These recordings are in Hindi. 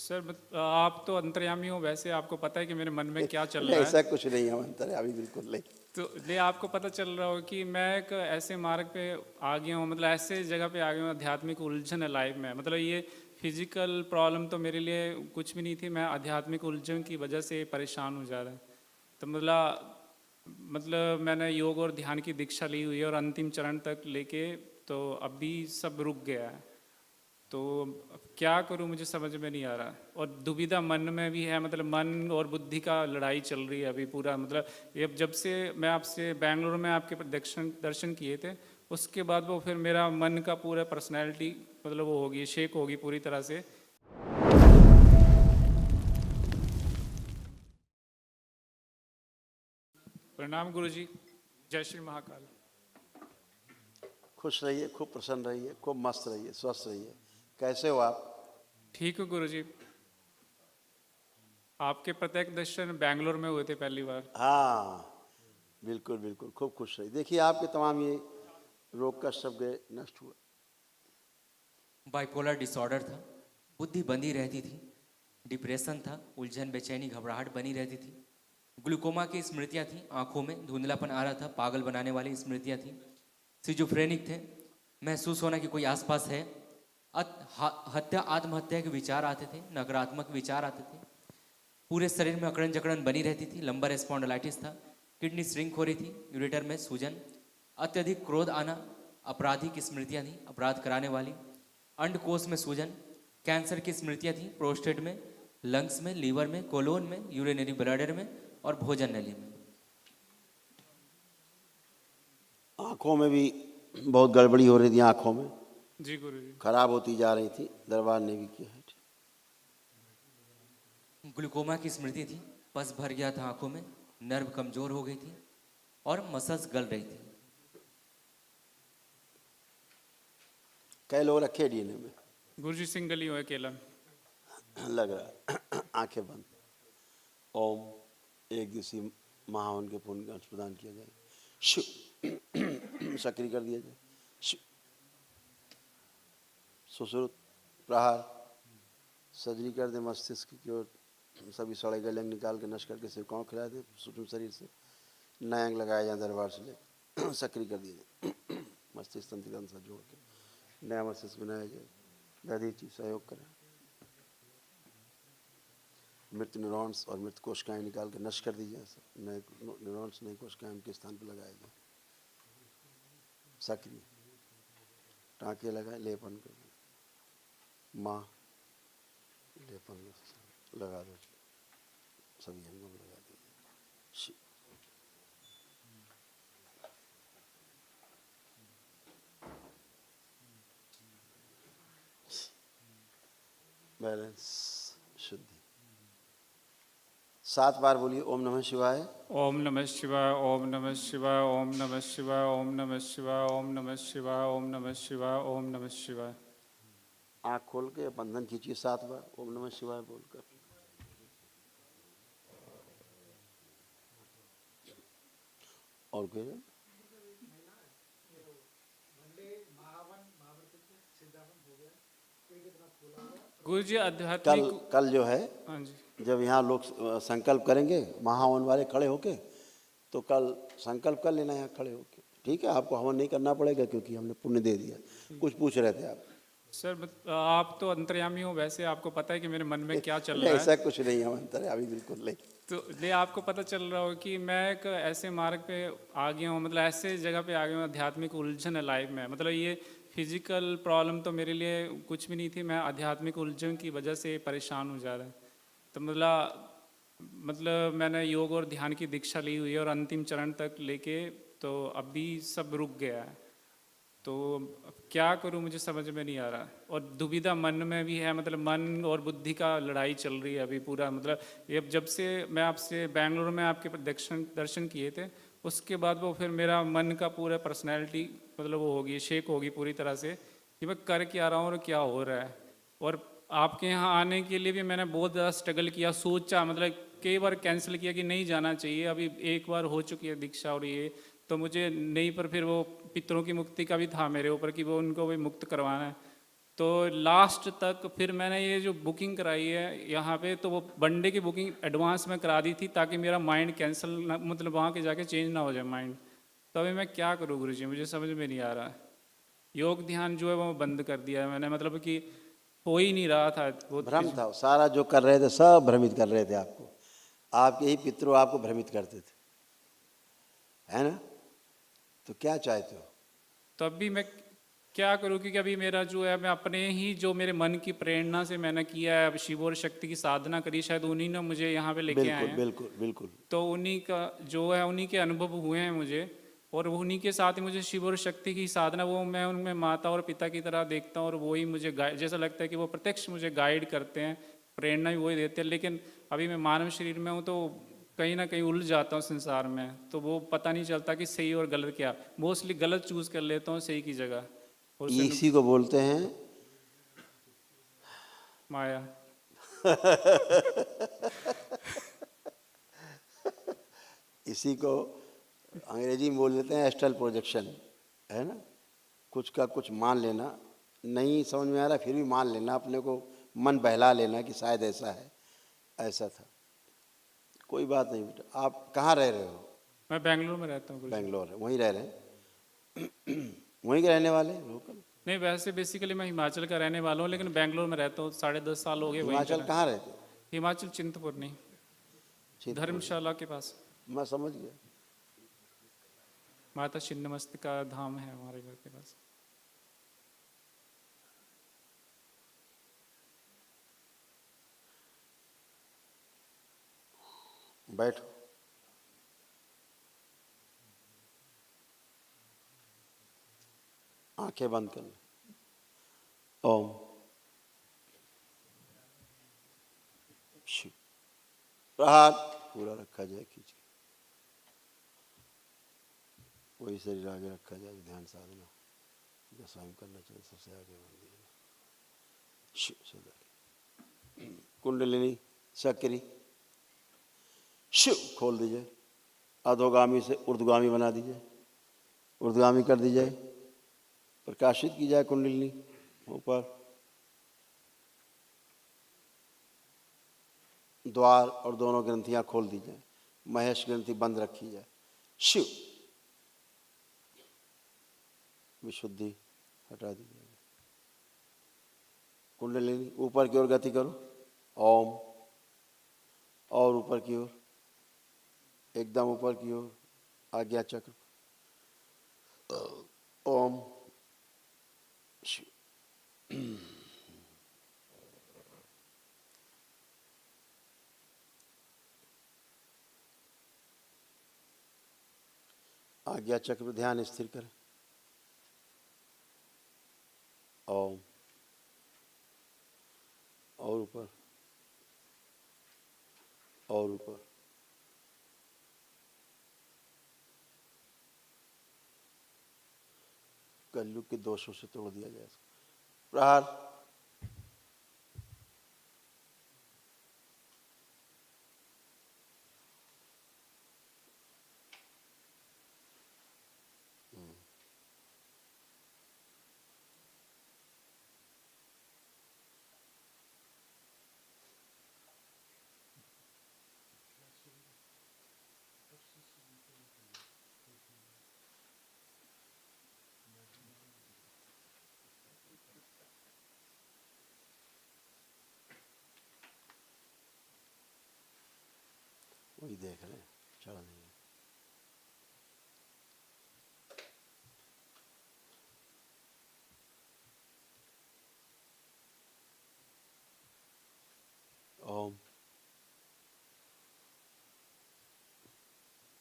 सर आप तो अंतर्यामी हो, वैसे आपको पता है कि मेरे मन में क्या चल नहीं, रहा है। ऐसा कुछ नहीं है अंतर्यामी, बिल्कुल नहीं। तो ले आपको पता चल रहा हो कि मैं एक ऐसे मार्ग पे आ गया हूँ, मतलब ऐसे जगह पे आ गया हूँ, आध्यात्मिक उलझन है लाइफ में। मतलब ये फिजिकल प्रॉब्लम तो मेरे लिए कुछ भी नहीं थी, मैं आध्यात्मिक उलझन की वजह से परेशान हो जा रहा है। तो मतलब मैंने योग और ध्यान की दीक्षा ली हुई है और अंतिम चरण तक लेके, तो अभी सब रुक गया है। तो अब क्या करूं, मुझे समझ में नहीं आ रहा। और दुविधा मन में भी है, मतलब मन और बुद्धि का लड़ाई चल रही है अभी पूरा। मतलब ये जब से मैं आपसे बेंगलुरु में आपके दर्शन दर्शन किए थे, उसके बाद वो फिर मेरा मन का पूरा पर्सनैलिटी मतलब वो होगी, शेक होगी पूरी तरह से। प्रणाम गुरुजी, जय श्री महाकाल। खुश रहिए, खूब प्रसन्न रहिए, खूब मस्त रहिए, स्वस्थ रहिए। कैसे हो आप? ठीक है गुरुजी। आपके प्रत्यक्ष दर्शन बेंगलोर में हुए थे पहली बार। हाँ, बिल्कुल बिल्कुल, खूब खुश रहिए। देखिए, आपके तमाम ये रोग का सब गए, नष्ट हुआ। बाइपोलर डिसऑर्डर था, बुद्धि बंधी रहती थी, डिप्रेशन था, उलझन, बेचैनी, घबराहट बनी रहती थी, ग्लूकोमा की स्मृतियाँ थी, आंखों में धुंधलापन आ रहा था, पागल बनाने वाली स्मृतियाँ थी, सिजोफ्रेनिक थे, महसूस होना कि कोई आसपास है, हत्या आत्महत्या के विचार आते थे, नकारात्मक विचार आते थे, पूरे शरीर में अकड़न जकड़न बनी रहती थी, लंबर स्पॉन्डिलाइटिस था, किडनी श्रिंक हो रही थी, यूरेटर में सूजन, अत्यधिक क्रोध आना, अपराधी की स्मृतियाँ थी, अपराध कराने वाली, अंडकोश में सूजन, कैंसर की स्मृतियाँ थी, प्रोस्टेट में, लंग्स में, लीवर में, कोलोन में, यूरिनरी ब्लैडर में और भोजन नली में। आँखों में भी बहुत गड़बड़ी हो रही थी, आँखों में जी गुरुजी। खराब होती जा रही थी, दरबार ने भी किया है। ग्लूकोमा की स्मृति थी, पस भर गया था आंखों में, नर्व कमजोर हो गई थी और मसल्स गल रही थी। कई लोग रखे डीएनए में, गुरुजी सिंगल ही हुए अकेला। लग रहा है। आंखें बंद। ओम एक दिवसीय महावन के पुण्य का अंश प्रदान किया जाए, शु सक्रिय कर दिया जाए, शु सुश्रुत प्रहार सर्जरी कर दे, मस्तिष्क की ओर सभी सड़े गले अंग निकाल के नष्ट करके सिरकाओं खिला दे, सूक्ष्म शरीर से नए अंग लगाए जाए, दरबार से ले सक्रिय कर दिया जाए, मस्तिष्क तंत्र के अनुसार जोड़ के नया मस्तिष्क बनाया जाए, दधीची सहयोग करें, मृत न्यूरॉन्स और मृत कोशिकाएं निकाल के नष्ट कर दी जाए, नए न्यूरॉन्स नई कोशिकाएं उनके स्थान पर लगाए जाए, सक्रिय टाँके लगाए, लेपन कर माँ लेपन लगा दो, सभी अंगों में लगा दीजिए। बैलेंस, शुद्धि। 7 बार बोलिए ओम नमः शिवाय। ओम नमः शिवाय, ओम नमः शिवाय, ओम नमः शिवाय, ओम नमः शिवाय, ओम नमः शिवाय, ओम नमः शिवाय, ओम नमः शिवाय। आँख खोल के बंधन खींचिए 7 बार ओम नमः शिवाय बोलकर। और कोई गुरुजी कल आध्यात्मिक। कल जो है, हाँ जी। जब यहाँ लोग संकल्प करेंगे महावन वाले खड़े होके, तो कल संकल्प कर लेना यहाँ खड़े होके, ठीक है? आपको हवन नहीं करना पड़ेगा क्योंकि हमने पुण्य दे दिया। कुछ पूछ रहे थे आप? सर आप तो अंतर्यामी हो, वैसे आपको पता है कि मेरे मन में क्या चल नहीं, रहा है। ऐसा कुछ नहीं है अंतर्यामी, बिल्कुल नहीं। तो ले आपको पता चल रहा हो कि मैं एक ऐसे मार्ग पे आ गया हूँ, मतलब ऐसे जगह पे आ गया हूँ, आध्यात्मिक उलझन है लाइफ में। मतलब ये फिजिकल प्रॉब्लम तो मेरे लिए कुछ भी नहीं थी, मैं आध्यात्मिक उलझन की वजह से परेशान हो जा रहा है। तो मतलब मैंने योग और ध्यान की दीक्षा ली हुई है और अंतिम चरण तक लेके, तो अभी सब रुक गया है। तो अब क्या करूं, मुझे समझ में नहीं आ रहा। और दुविधा मन में भी है, मतलब मन और बुद्धि का लड़ाई चल रही है अभी पूरा। मतलब ये जब से मैं आपसे बेंगलुरु में आपके दर्शन दर्शन किए थे, उसके बाद वो फिर मेरा मन का पूरा पर्सनैलिटी मतलब वो होगी, शेक होगी पूरी तरह से कि मैं कर क्या रहा हूँ और क्या हो रहा है। और आपके यहाँ आने के लिए भी मैंने बहुत ज़्यादा स्ट्रगल किया, सोचा, मतलब कई बार कैंसिल किया कि नहीं जाना चाहिए, अभी एक बार हो चुकी है दीक्षा और ये तो मुझे नहीं। पर फिर वो पितरों की मुक्ति का भी था मेरे ऊपर कि वो उनको भी मुक्त करवाना है। तो लास्ट तक फिर मैंने ये जो बुकिंग कराई है यहाँ पे, तो वो वनडे की बुकिंग एडवांस में करा दी थी ताकि मेरा माइंड कैंसिल ना, मतलब वहाँ के जाके चेंज ना हो जाए माइंड। तो अभी मैं क्या करूँ गुरुजी, मुझे समझ में नहीं आ रहा। योग ध्यान जो है वो बंद कर दिया है मैंने, मतलब कि हो ही नहीं रहा था वो भ्रम था, सारा जो कर रहे थे सब भ्रमित कर रहे थे आपको, आपके ही पितृ आपको भ्रमित करते थे, है ना? तो क्या चाहते हो? तो अभी मैं क्या करूँ, क्योंकि अभी मेरा जो है, मैं अपने ही जो मेरे मन की प्रेरणा से मैंने किया है, अब शिव और शक्ति की साधना करी, शायद उन्हीं ने मुझे यहाँ पे लेके आए बिल्कुल हैं। बिल्कुल बिल्कुल। तो उन्हीं का जो है, उन्हीं के अनुभव हुए हैं मुझे, और उन्हीं के साथ ही मुझे शिव और शक्ति की साधना, वो मैं उनमें माता और पिता की तरह देखता हूँ, और वही मुझे जैसा लगता है कि वो प्रत्यक्ष मुझे गाइड करते हैं, प्रेरणा भी वही देते हैं। लेकिन अभी मैं मानव शरीर में हूँ, तो कहीं ना कहीं उलझ जाता हूँ संसार में, तो वो पता नहीं चलता कि सही और गलत क्या। मोस्टली गलत चूज कर लेता हूँ सही की जगह, और उससे इसी को बोलते हैं माया। इसी को अंग्रेजी में बोल देते हैं एस्ट्रल प्रोजेक्शन, है ना? कुछ का कुछ मान लेना, नहीं समझ में आ रहा फिर भी मान लेना, अपने को मन बहला लेना कि शायद ऐसा है, ऐसा था। कोई बात नहीं बेटा। आप कहाँ रह रहे हो? मैं बेंगलुरु में रहता हूँ गुरुजी। बेंगलोर है, वहीं रह रहे हैं? वहीं के रहने वाले लोकल? नहीं, वैसे बेसिकली मैं हिमाचल का रहने वाला हूँ, लेकिन बेंगलोर में रहता हूँ, 10.5 साल हो गए वहीं पे हिमाचल रह। कहाँ रहते हो? हिमाचल चिंतपूर्णी, चित्रकूट? धर्मशाला के पास। मैं समझ गया। माता छिन्नमस्तिका धाम है हमारे घर के पास। बैठो। आंखें बंद कर लो। ओम शिव। प्रहार पूरा रखा जाए, खींच के वही शरीर आगे रखा जाए, ध्यान साधना जो स्वयं करना चाहिए सबसे आगे बढ़ दिया। शिव सदा कुंडलिनी सक्रिय, शिव खोल दीजिए, अधोगामी से ऊर्ध्वगामी बना दीजिए, ऊर्ध्वगामी कर दीजिए, प्रकाशित की जाए कुंडलिनी ऊपर, द्वार और दोनों ग्रंथियां खोल दी जाए, महेश ग्रंथि बंद रखी जाए। शिव विशुद्धि हटा दी जाए। कुंडलिनी ऊपर की ओर गति करो, ओम, और ऊपर की ओर, एकदम ऊपर की ओर, आज्ञा चक्र, ओम शिव। आज्ञा चक्र ध्यान स्थिर करें, ओम, और ऊपर, और ऊपर, कलयुग के दोषों से तोड़ दिया जाए। प्रहार वही देख रहे हैं, चढ़ नहीं है। ओम,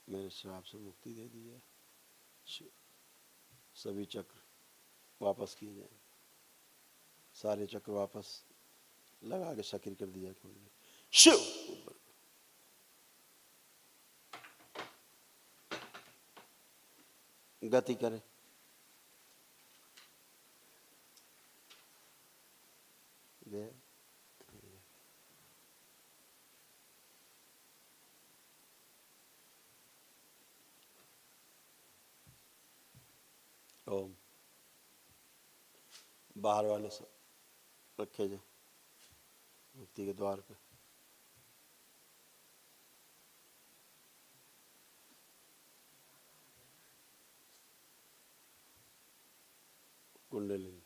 मेरे श्राप से मुक्ति दे दी जाए। सभी चक्र वापस किए जाए, सारे चक्र वापस लगा के सक्रिय कर दिया कुंडली। शिव ऊपर गति करे, दे ओम, बाहर वाले सब रखे जाए मुक्ति के द्वार पे। कुंडलिनी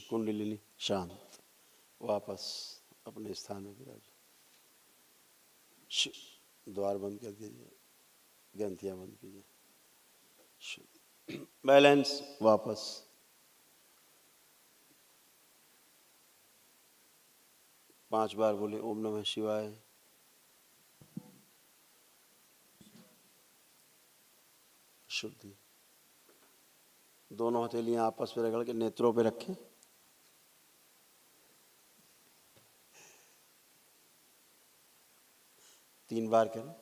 कुंडलिनी शांत वापस अपने स्थान में विराज। द्वार बंद कर दीजिए, ग्रंथियां बंद कीजिए। बैलेंस वापस। पांच बार बोले ओम नमः शिवाय। शुद्धि। दोनों हथेलियां आपस में रगड़ के नेत्रों पे रखें। तीन बार करें।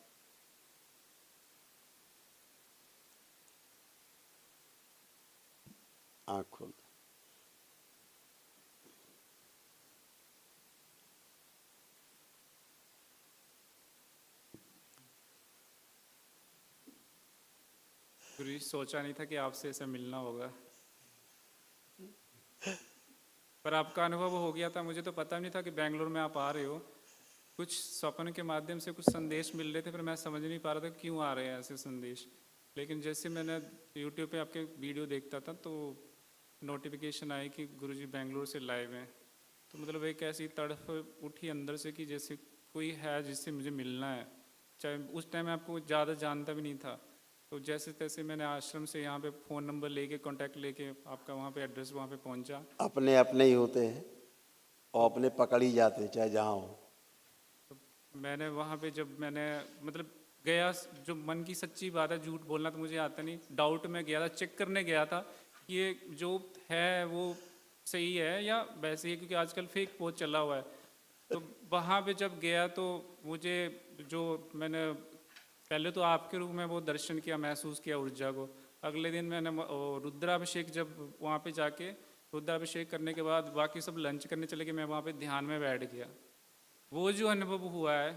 आँख खोल दें। गुरुजी सोचा नहीं था कि आपसे ऐसे मिलना होगा, पर आपका अनुभव हो गया था। मुझे तो पता नहीं था कि बेंगलोर में आप आ रहे हो। कुछ स्वप्न के माध्यम से कुछ संदेश मिल रहे थे, पर मैं समझ नहीं पा रहा था क्यों आ रहे हैं ऐसे संदेश। लेकिन जैसे मैंने यूट्यूब पे आपके वीडियो देखता था तो नोटिफिकेशन आई कि गुरुजी बेंगलोर से लाइव हैं। तो मतलब एक ऐसी तड़फ उठी अंदर से कि जैसे कोई है जिससे मुझे मिलना है। चाहे उस टाइम आपको ज़्यादा जानता भी नहीं था, तो जैसे तैसे मैंने आश्रम से यहाँ पे फ़ोन नंबर लेके कांटेक्ट लेके आपका वहाँ पे एड्रेस वहाँ पे पहुँचा। अपने अपने ही होते हैं और अपने पकड़ ही जाते हैं चाहे जहाँ हो। तो मैंने वहाँ पे जब मैंने मतलब गया, जो मन की सच्ची बात है, झूठ बोलना तो मुझे आता नहीं, डाउट में गया था, चेक करने गया था कि ये जो है वो सही है या वैसे ही, क्योंकि आजकल फेक बहुत चला हुआ है। तो वहाँ पे जब गया तो मुझे जो मैंने पहले तो आपके रूप में वो दर्शन किया, महसूस किया ऊर्जा को। अगले दिन मैंने रुद्राभिषेक, जब वहाँ पे जाके रुद्राभिषेक करने के बाद बाकी सब लंच करने चले गए, मैं वहाँ पे ध्यान में बैठ गया। वो जो अनुभव हुआ है,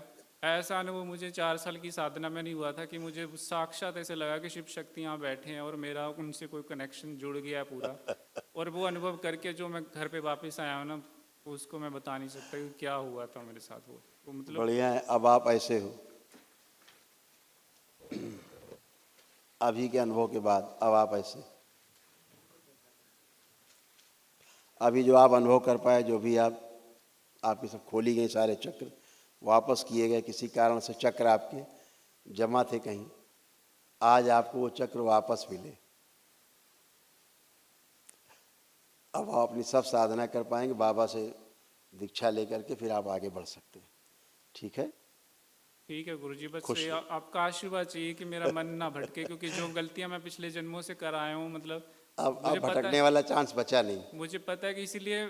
ऐसा अनुभव मुझे 4 साल की साधना में नहीं हुआ था कि मुझे साक्षात ऐसे लगा कि शिव शक्ति यहाँ बैठे हैं और मेरा उनसे कोई कनेक्शन जुड़ गया है पूरा। और वो अनुभव करके जो मैं घर पे वापस आया हूँ ना, उसको मैं बता नहीं सकता कि क्या हुआ था मेरे साथ। वो मतलब बढ़िया है। अब आप ऐसे हो, अभी के अनुभव के बाद अब आप ऐसे, अभी जो आप अनुभव कर पाए, जो भी आपकी सब खोली गई सारे चक्र वापस किए गए, किसी कारण से चक्र आपके जमा थे कहीं, आज आपको वो चक्र वापस मिले। अब आप अपनी सब साधना कर पाएंगे, बाबा से दीक्षा लेकर के फिर आप आगे बढ़ सकते हैं। ठीक है? ठीक है गुरुजी, बस खुश आपका आशीर्वाद चाहिए कि मेरा मन ना भटके, क्योंकि जो गलतियां मैं पिछले जन्मों से कर आया हूँ, मतलब अब मुझे पता भटकने है, वाला चांस बचा नहीं। मुझे पता है कि इसीलिए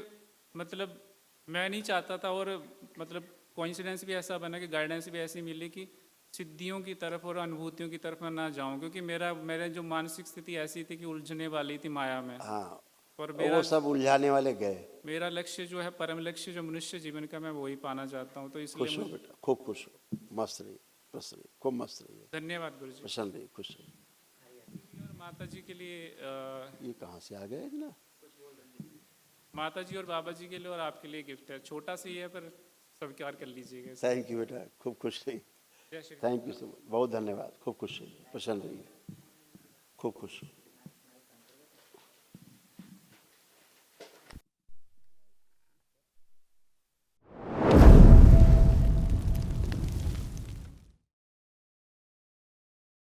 मतलब मैं नहीं चाहता था। और मतलब कोइंसिडेंस भी ऐसा बना कि गाइडेंस भी ऐसी मिली कि सिद्धियों की तरफ और अनुभूतियों की तरफ मैं ना जाऊं, क्योंकि मेरे जो मानसिक स्थिति ऐसी थी कि उलझने वाली थी माया में। हाँ, और वो सब उलझाने वाले गए। मेरा लक्ष्य जो है, परम लक्ष्य जो मनुष्य जीवन का, मैं वही पाना चाहता हूँ। तो इसलिए खुश हो मुझे बेटा, खूब खुश हो, मस्त रहिए, प्रसन्न रहिए, खूब मस्त रहिए, धन्यवाद गुरुजी। प्रसन्न रहिए, खुश रहिए। और माता जी के लिए ये कहाँ से आ गए ना? माता जी और बाबा जी के लिए और आपके लिए गिफ्ट है, छोटा सा ही है पर स्वीकार कर लीजिएगा इसे। थैंक यू बेटा, खूब खुश रहिए। जय Shri thank you so much, बहुत धन्यवाद। खूब खुश रहिए, प्रसन्न रहिए, खूब खुश।